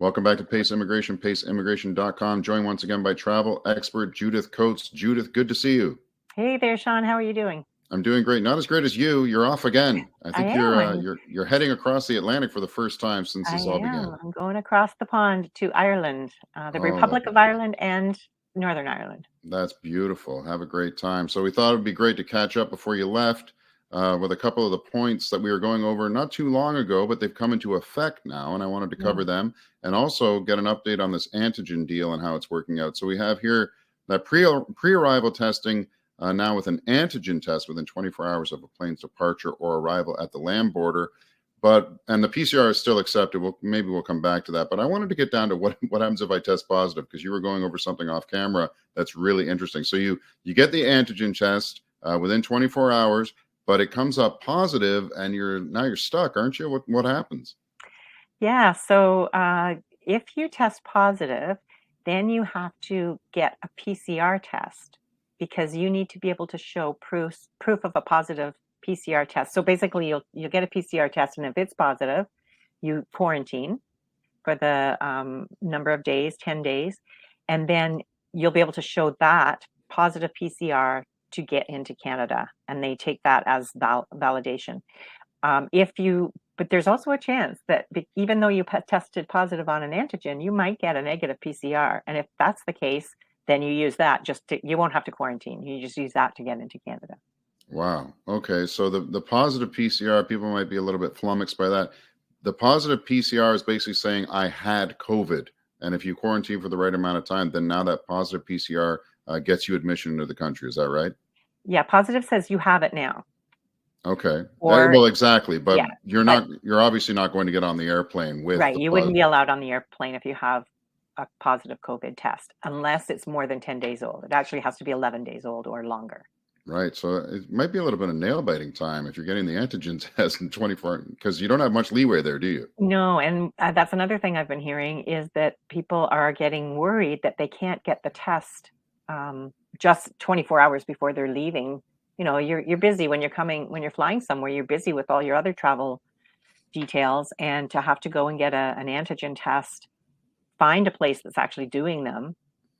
Welcome back to Pace Immigration, paceimmigration.com. Joined once again by travel expert Judith Coates. Judith, good to see you. Hey there, Sean. How are you doing? I'm doing great. Not as great as you. You're off again. I think am. you're heading across the Atlantic for the first time since this all began. I'm going across the pond to Ireland, the Republic of Ireland and Northern Ireland. That's beautiful. Have a great time. So we thought it would be great to catch up before you left with a couple of the points that we were going over not too long ago, but they've come into effect now, and I wanted to cover them and also get an update on this antigen deal and how it's working out. So we have here that pre-arrival testing now with an antigen test within 24 hours of a plane's departure or arrival at the land border. And the PCR is still accepted. Maybe we'll come back to that. But I wanted to get down to what happens if I test positive, because you were going over something off camera that's really interesting. So you get the antigen test within 24 hours, but it comes up positive, and you're stuck, aren't you? What happens? Yeah. So if you test positive, then you have to get a PCR test, because you need to be able to show proof of a positive PCR test. So basically, you'll get a PCR test, and if it's positive, you quarantine for the number of days, 10 days, and then you'll be able to show that positive PCR to get into Canada, and they take that as validation. But there's also a chance that even though you tested positive on an antigen, you might get a negative PCR, and if that's the case, then you use that you won't have to quarantine. You just use that to get into Canada. Wow. Okay. So the positive PCR, people might be a little bit flummoxed by that. The positive PCR is basically saying I had COVID. And if you quarantine for the right amount of time, then now that positive PCR gets you admission into the country. Is that right? Yeah. Positive says you have it now. Okay. Well, exactly. But yeah, you're obviously not going to get on the airplane with. Right. You wouldn't be allowed on the airplane if you have a positive COVID test, unless it's more than 10 days old. It actually has to be 11 days old or longer. Right. So it might be a little bit of nail biting time if you're getting the antigen test in 24, because you don't have much leeway there, do you? No. And that's another thing I've been hearing, is that people are getting worried that they can't get the test just 24 hours before they're leaving. You know, you're busy when you're flying somewhere, you're busy with all your other travel details, and to have to go and get an antigen test, find a place that's actually doing them,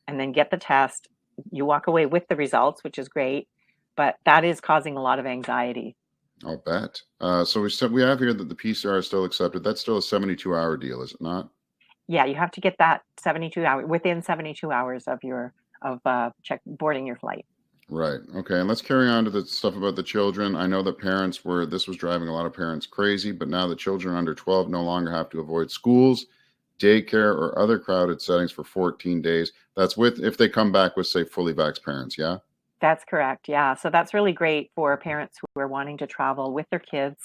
and then get the test. You walk away with the results, which is great, but that is causing a lot of anxiety. I'll bet. So we have here that the PCR is still accepted. That's still a 72-hour deal, is it not? Yeah, you have to get that within 72 hours of boarding your flight. Right. Okay. And let's carry on to the stuff about the children. I know that this was driving a lot of parents crazy, but now the children under 12 no longer have to avoid schools, daycare, or other crowded settings for 14 days. That's if they come back with, say, fully vaxxed parents. Yeah. That's correct. Yeah. So that's really great for parents who are wanting to travel with their kids,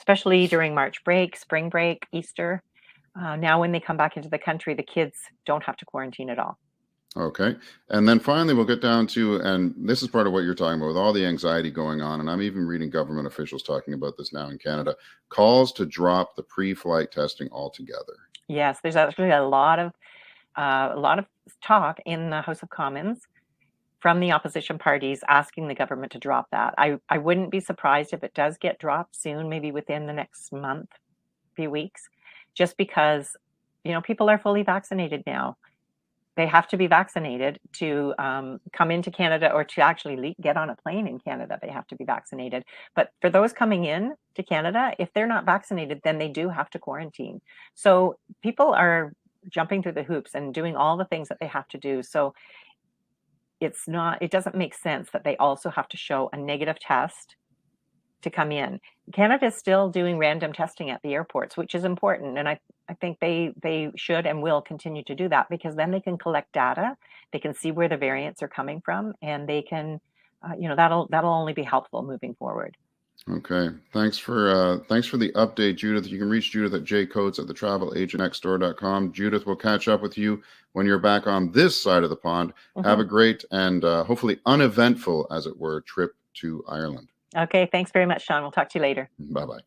especially during March break, spring break, Easter. Now, when they come back into the country, the kids don't have to quarantine at all. Okay. And then finally, we'll get down to, and this is part of what you're talking about with all the anxiety going on, and I'm even reading government officials talking about this now in Canada, calls to drop the pre-flight testing altogether. Yes, there's actually a lot of talk in the House of Commons from the opposition parties asking the government to drop that. I wouldn't be surprised if it does get dropped soon, maybe within the next few weeks, just because, people are fully vaccinated now. They have to be vaccinated to come into Canada, or to actually get on a plane in Canada. They have to be vaccinated. But for those coming in to Canada, if they're not vaccinated, then they do have to quarantine. So people are jumping through the hoops and doing all the things that they have to do. So it doesn't make sense that they also have to show a negative test to come in. Canada is still doing random testing at the airports, which is important. And I think they should and will continue to do that, because then they can collect data, they can see where the variants are coming from, and they can, that'll only be helpful moving forward. Okay. Thanks for the update, Judith. You can reach Judith at jcoates@thetravelagentnextdoor.com. Judith, we'll catch up with you when you're back on this side of the pond. Mm-hmm. Have a great and hopefully uneventful, as it were, trip to Ireland. Okay. Thanks very much, Sean. We'll talk to you later. Bye-bye.